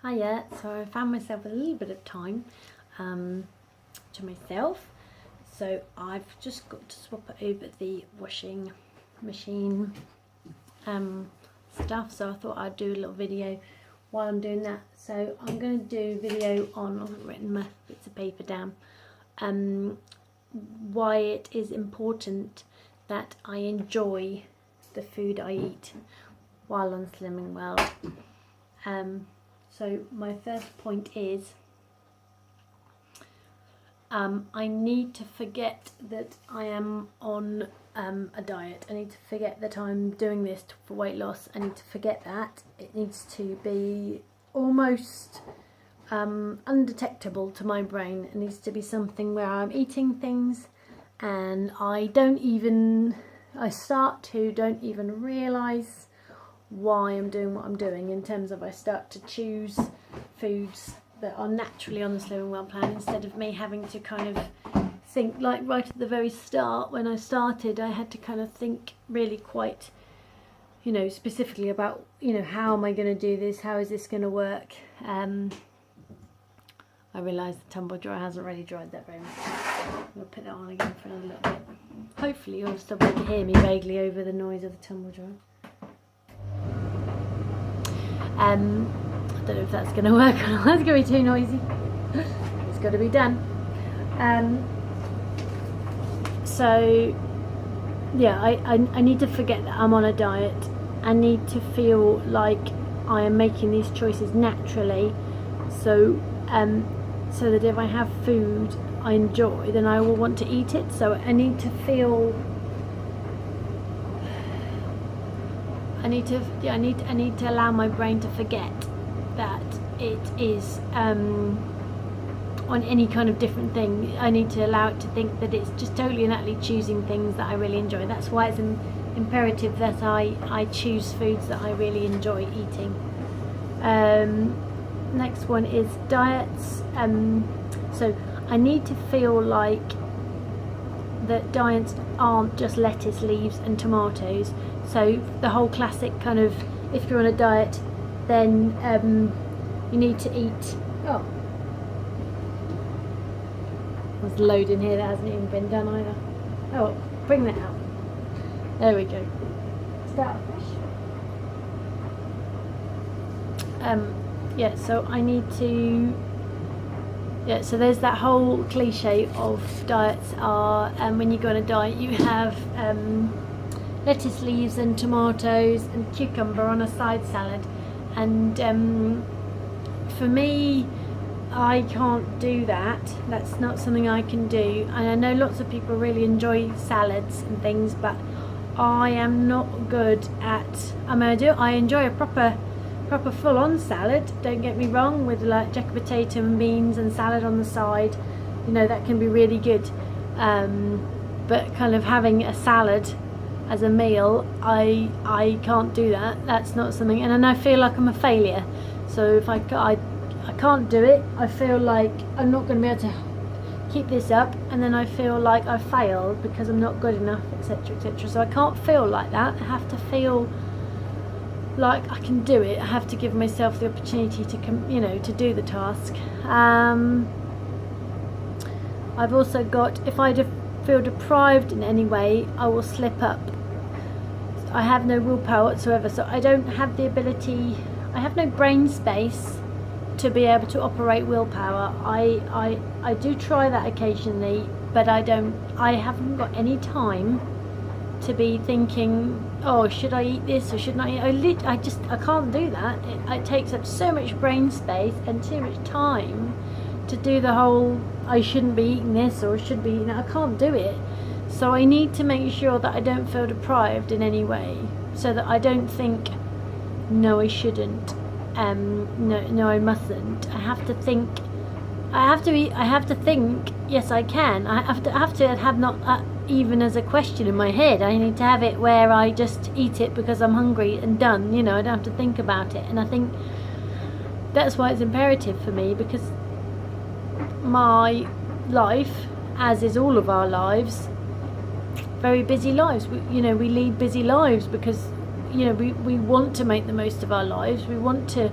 Hiya, so I found myself a little bit of time to myself, so I've just got to swap over the washing machine stuff, so I thought I'd do a little video while I'm doing that. So I'm going to do a video on, I've written my bits of paper down, why it is important that I enjoy the food I eat while on Slimming World. So my first point is I need to forget that I am on a diet. I need to forget that I'm doing this for weight loss. I need to forget that. It needs to be almost undetectable to my brain. It needs to be something where I'm eating things and I don't even realise why I'm doing what I'm doing, in terms of I start to choose foods that are naturally on the Slimming World plan, instead of me having to kind of think, like right at the very start when I started, I had to kind of think really quite, specifically about, how am I going to do this, how is this going to work. I realise the tumble dryer hasn't really dried that very much. I'm going to put that on again for another little bit. Hopefully you'll still be able to hear me vaguely over the noise of the tumble dryer. I don't know if that's going to work or not. It's going to be too noisy. It's got to be done. So yeah, I need to forget that I'm on a diet. I need to feel like I am making these choices naturally, so that if I have food I enjoy, then I will want to eat it. So I need to feel, I need to allow my brain to forget that it is on any kind of different thing. I need to allow it to think that it's just totally and utterly choosing things that I really enjoy. That's why it's imperative that I choose foods that I really enjoy eating. Next one is diets. So I need to feel like that diets aren't just lettuce, leaves and tomatoes. So the whole classic kind of, if you're on a diet, then you need to eat, there's a load in here that hasn't even been done either. Oh, bring that out. There we go. Start fresh. Yeah, so I need to, so there's that whole cliche of diets are, when you go on a diet you have lettuce leaves and tomatoes and cucumber on a side salad, and for me, I can't do that. That's not something I can do. And I know lots of people really enjoy salads and things, but I am not good at, I enjoy a proper full-on salad, don't get me wrong, with like jacket potato and beans and salad on the side, that can be really good, but kind of having a salad as a meal, I can't do that. That's not something, and then I feel like I'm a failure. So if I can't do it, I feel like I'm not going to be able to keep this up, and then I feel like I failed because I'm not good enough, etc, etc. So I can't feel like that. I have to feel like I can do it. I have to give myself the opportunity to to do the task. I've also got, if I feel deprived in any way, I will slip up. I have no willpower whatsoever, so I don't have the ability, I have no brain space to be able to operate willpower. I do try that occasionally, but I haven't got any time to be thinking, oh, should I eat this or shouldn't I eat? I can't do that. It takes up so much brain space and too much time to do the whole, I shouldn't be eating this or should be eating that. I can't do it. So I need to make sure that I don't feel deprived in any way, so that I don't think, no, I shouldn't, no, I mustn't. I have to think, yes, I can. I have to have not even as a question in my head. I need to have it where I just eat it because I'm hungry and done. I don't have to think about it. And I think that's why it's imperative for me, because my life, as is all of our lives, very busy lives. We lead busy lives because we want to make the most of our lives. We want to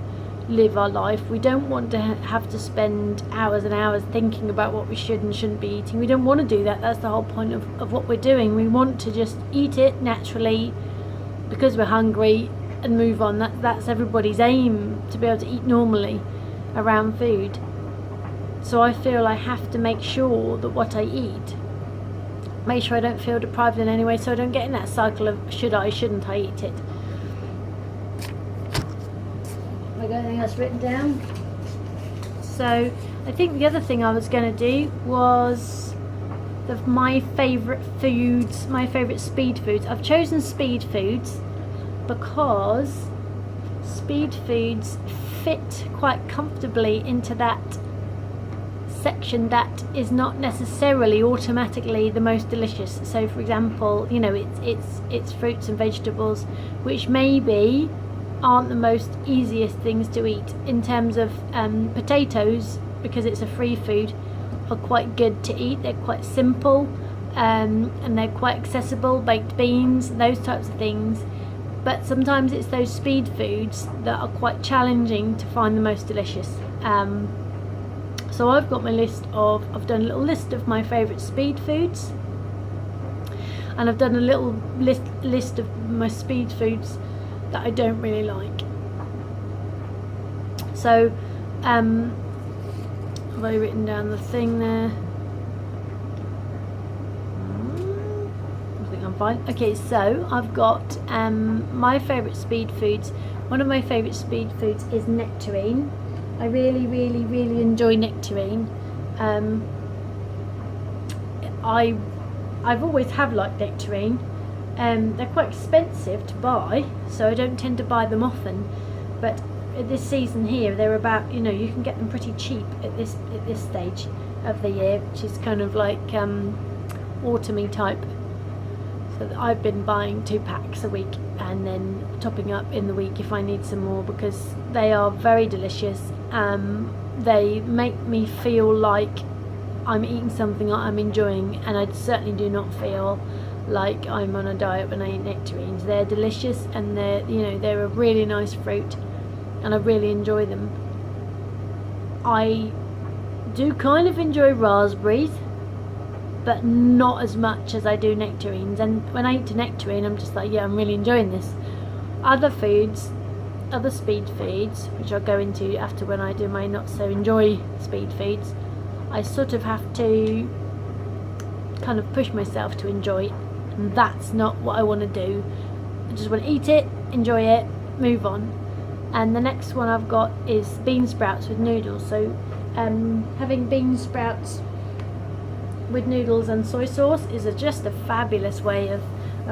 live our life. We don't want to have to spend hours and hours thinking about what we should and shouldn't be eating. We don't want to do that. That's the whole point of what we're doing. We want to just eat it naturally because we're hungry and move on. That's everybody's aim, to be able to eat normally around food. So I feel I have to make sure that what I eat, make sure I don't feel deprived in any way, so I don't get in that cycle of shouldn't I eat it. Have I got anything else written down? So I think the other thing I was going to do was my favourite foods, my favourite speed foods. I've chosen speed foods because speed foods fit quite comfortably into that section that is not necessarily automatically the most delicious. So for example, you know, it's fruits and vegetables which maybe aren't the most easiest things to eat. In terms of potatoes, because it's a free food, are quite good to eat. They're quite simple, and they're quite accessible. Baked beans, those types of things. But sometimes it's those speed foods that are quite challenging to find the most delicious. So I've got my I've done a little list of my favourite speed foods, and I've done a little list of my speed foods that I don't really like. So have I written down the thing there? I think I'm fine. Okay, so I've got my favourite speed foods. One of my favourite speed foods is nectarine. I really, really, really enjoy nectarine. I've always have liked nectarine. They're quite expensive to buy, so I don't tend to buy them often. But at this season here, they're about, you know, you can get them pretty cheap at this stage of the year, which is kind of like autumny type. So I've been buying 2 packs a week and then topping up in the week if I need some more, because they are very delicious. They make me feel like I'm eating something that I'm enjoying, and I certainly do not feel like I'm on a diet when I eat nectarines. They're delicious, and they're a really nice fruit, and I really enjoy them. I do kind of enjoy raspberries, but not as much as I do nectarines. And when I eat a nectarine, I'm just like, yeah, I'm really enjoying this. Other foods, other speed foods, which I'll go into after when I do my not so enjoy speed foods, I sort of have to kind of push myself to enjoy, and that's not what I want to do. I just want to eat it, enjoy it, move on. And the next one I've got is bean sprouts with noodles. So having bean sprouts with noodles and soy sauce is just a fabulous way of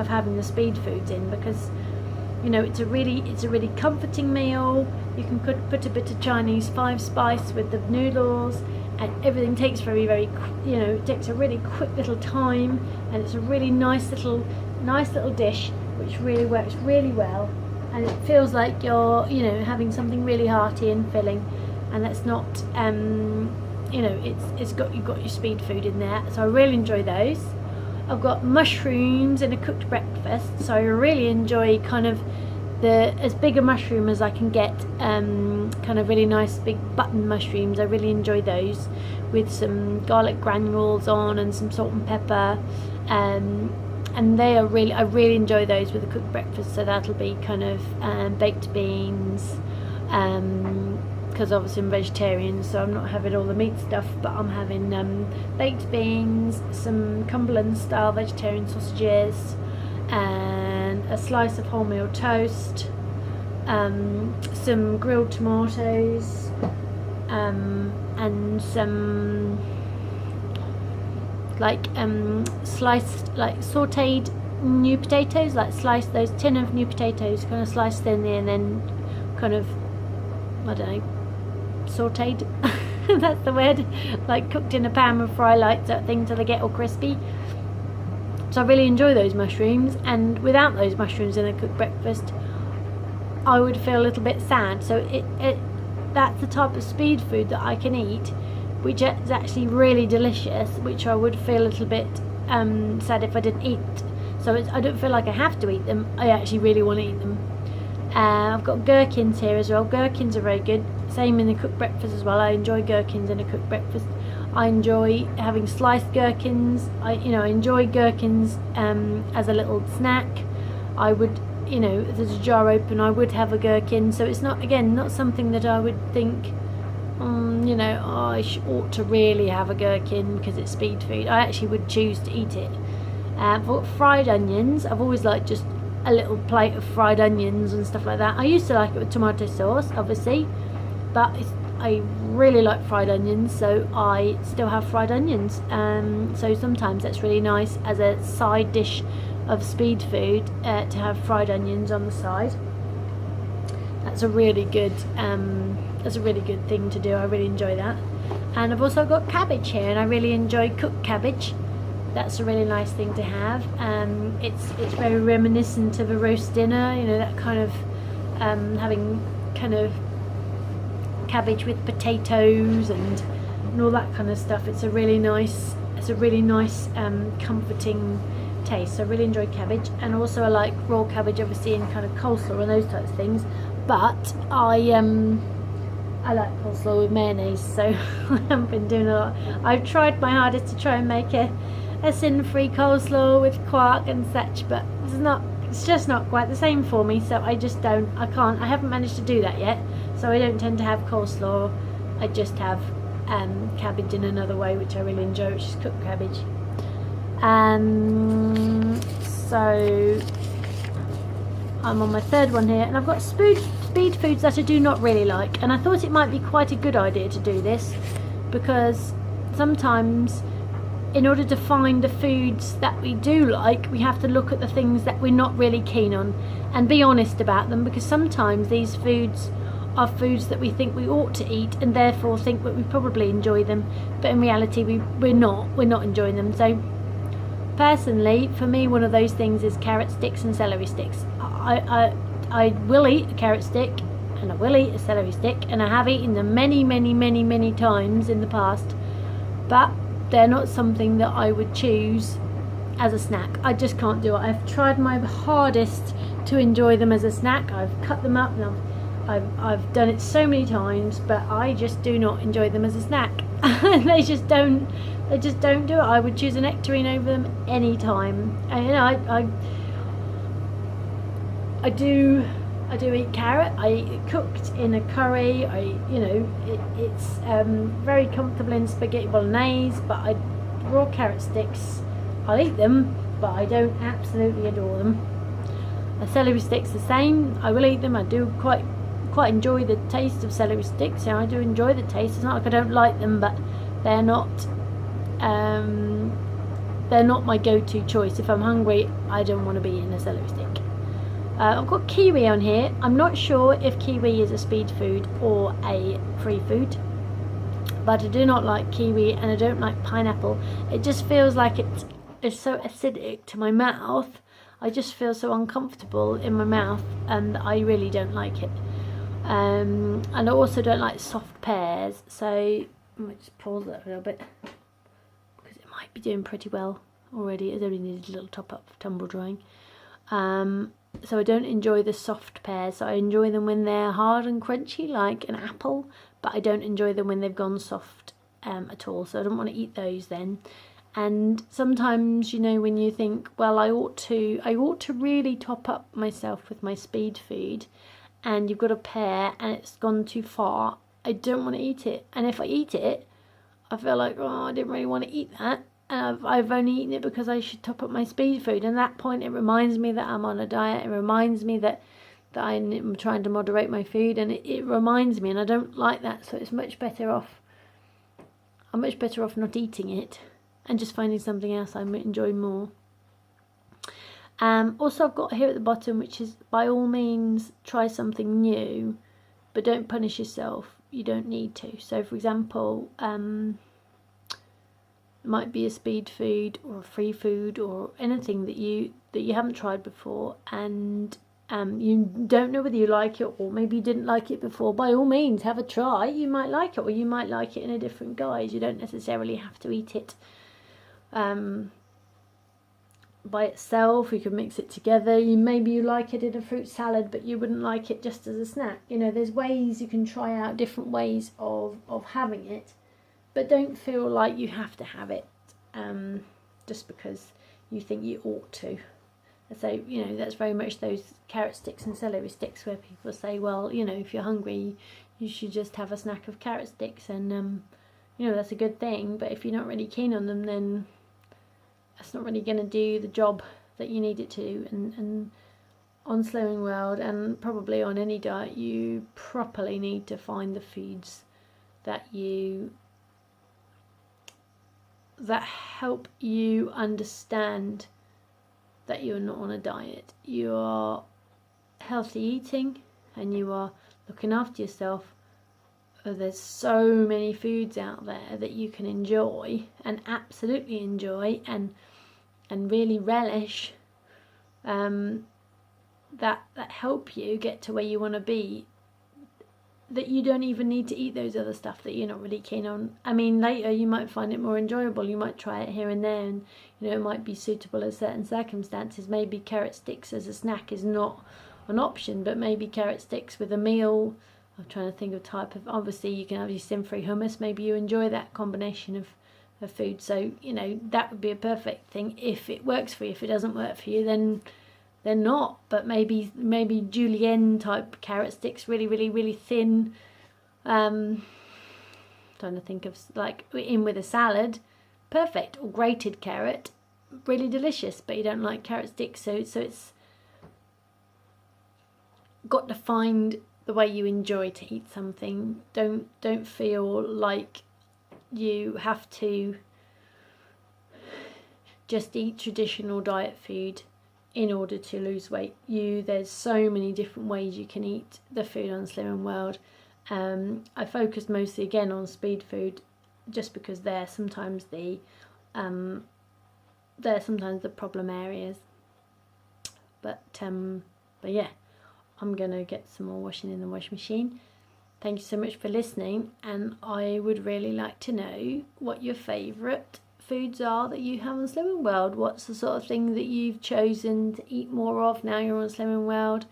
having the speed foods in, because you know, it's a really comforting meal. You can put a bit of Chinese 5 spice with the noodles, and everything takes it takes a really quick little time, and it's a really nice little dish which really works really well, and it feels like you're, you know, having something really hearty and filling, and that's not you've got your speed food in there. So I really enjoy those. I've got mushrooms in a cooked breakfast, so I really enjoy kind of as big a mushroom as I can get, kind of really nice big button mushrooms. I really enjoy those with some garlic granules on and some salt and pepper, and I really enjoy those with a cooked breakfast. So that'll be kind of baked beans, because obviously I'm vegetarian, so I'm not having all the meat stuff, but I'm having baked beans, some Cumberland style vegetarian sausages, and a slice of wholemeal toast, some grilled tomatoes, and some sliced, sauteed new potatoes, slice those tin of new potatoes, kind of sliced thinly, and then kind of, I don't know, sauteed that's the word, cooked in a pan with fry light sort of thing till they get all crispy. So I really enjoy those mushrooms, and without those mushrooms in a cooked breakfast I would feel a little bit sad. So that's the type of speed food that I can eat, which is actually really delicious, which I would feel a little bit sad if I didn't eat. So I don't feel like I have to eat them, I actually really want to eat them. I've got gherkins here as well. Gherkins are very good. Same in the cooked breakfast as well. I enjoy gherkins in a cooked breakfast. I enjoy having sliced gherkins. I enjoy gherkins as a little snack. I would, if there's a jar open, I would have a gherkin. So it's not something that I would think, I ought to really have a gherkin because it's speed food. I actually would choose to eat it. For fried onions, I've always liked just a little plate of fried onions and stuff like that. I used to like it with tomato sauce, obviously, but I really like fried onions, so I still have fried onions. So sometimes that's really nice as a side dish of speed food, to have fried onions on the side. That's a really good thing to do. I really enjoy that. And I've also got cabbage here, and I really enjoy cooked cabbage. That's a really nice thing to have. It's very reminiscent of a roast dinner, that kind of having kind of cabbage with potatoes and all that kind of stuff. It's a really nice comforting taste. So I really enjoy cabbage, and also I like raw cabbage, obviously, in kind of coleslaw and those types of things. But I like coleslaw with mayonnaise, so I haven't been doing a lot. I've tried my hardest to try and make a sin-free coleslaw with quark and such, but it's just not quite the same for me. So I haven't managed to do that yet. So I don't tend to have coleslaw. I just have cabbage in another way, which I really enjoy, which is cooked cabbage. So I'm on my third one here, and I've got speed foods that I do not really like, and I thought it might be quite a good idea to do this, because sometimes in order to find the foods that we do like, we have to look at the things that we're not really keen on and be honest about them, because sometimes these foods are foods that we think we ought to eat and therefore think that we probably enjoy them, but in reality we're not enjoying them. So personally, for me, one of those things is carrot sticks and celery sticks. I will eat a carrot stick and I will eat a celery stick, and I have eaten them many times in the past, but they're not something that I would choose as a snack. I just can't do it. I've tried my hardest to enjoy them as a snack. I've cut them up and I've done it so many times, but I just do not enjoy them as a snack. They just don't do it. I would choose a nectarine over them any time. And I do eat carrot. I eat it cooked in a curry. It's very comfortable in spaghetti bolognese. But raw carrot sticks, I'll eat them, but I don't absolutely adore them. The celery sticks the same. I will eat them. I do quite enjoy the taste of celery sticks. I do enjoy the taste. It's not like I don't like them, but they're not my go-to choice. If I'm hungry, I don't want to be eating a celery stick. I've got kiwi on here. I'm not sure if kiwi is a speed food or a free food, but I do not like kiwi, and I don't like pineapple. It just feels like it's so acidic to my mouth. I just feel so uncomfortable in my mouth, and I really don't like it. And I also don't like soft pears, so I might just pause that a little bit because it might be doing pretty well already. It only needs a little top up for tumble drying. So I don't enjoy the soft pears. I enjoy them when they're hard and crunchy like an apple, but I don't enjoy them when they've gone soft at all. So I don't want to eat those then. And sometimes, when you think, well, I ought to really top up myself with my speed food, and you've got a pear and it's gone too far, I don't want to eat it. And if I eat it, I feel like, I didn't really want to eat that. And I've only eaten it because I should top up my speed food. And at that point, it reminds me that I'm on a diet. It reminds me that I'm trying to moderate my food. And it reminds me, and I don't like that. So it's much better off. I'm much better off not eating it and just finding something else I enjoy more. Also, I've got here at the bottom, which is, by all means, try something new, but don't punish yourself. You don't need to. So, for example, it might be a speed food or a free food or anything that you haven't tried before, and you don't know whether you like it, or maybe you didn't like it before. By all means, have a try. You might like it, or you might like it in a different guise. You don't necessarily have to eat it by itself, you could mix it together. Maybe you like it in a fruit salad, but you wouldn't like it just as a snack. You know, there's ways you can try out different ways of having it, but don't feel like you have to have it just because you think you ought to. So, you know, that's very much those carrot sticks and celery sticks where people say, well, you know, if you're hungry, you should just have a snack of carrot sticks, and you know, that's a good thing. But if you're not really keen on them, then that's not really going to do the job that you need it to. And on Slimming World, and probably on any diet, you properly need to find the foods that help you understand that you're not on a diet. You are healthy eating and you are looking after yourself. There's so many foods out there that you can enjoy and absolutely enjoy and really relish, that help you get to where you want to be, that you don't even need to eat those other stuff that you're not really keen on. I mean, later you might find it more enjoyable, you might try it here and there, and you know, it might be suitable in certain circumstances. Maybe carrot sticks as a snack is not an option, but maybe carrot sticks with a meal. I'm trying to think of type of, obviously you can have your sin-free hummus, maybe you enjoy that combination of food. So, you know, that would be a perfect thing if it works for you. If it doesn't work for you, then they're not. But maybe julienne type carrot sticks, really thin. Trying to think of, like, in with a salad, perfect. Or grated carrot, really delicious. But you don't like carrot sticks, so it's got to find the way you enjoy to eat something. Don't feel like you have to just eat traditional diet food in order to lose weight. There's so many different ways you can eat the food on Slimming World. I focus mostly again on speed food, just because they're sometimes the problem areas. But yeah, I'm gonna get some more washing in the washing machine. Thank you so much for listening, and I would really like to know what your favourite foods are that you have on Slimming World. What's the sort of thing that you've chosen to eat more of now you're on Slimming World?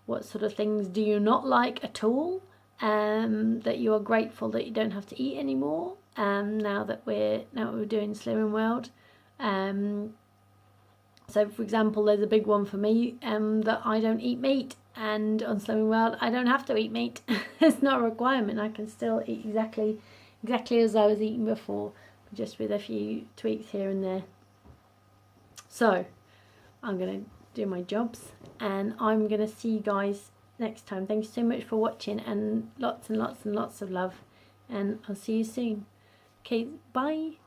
What sort of things do you not like at all, that you are grateful that you don't have to eat anymore, now that we're doing Slimming World? So for example, there's a big one for me, that I don't eat meat. And on Slimming World, I don't have to eat meat. It's not a requirement. I can still eat exactly as I was eating before, just with a few tweaks here and there. So I'm going to do my jobs, and I'm going to see you guys next time. Thank you so much for watching, and lots of love, and I'll see you soon. Okay, bye.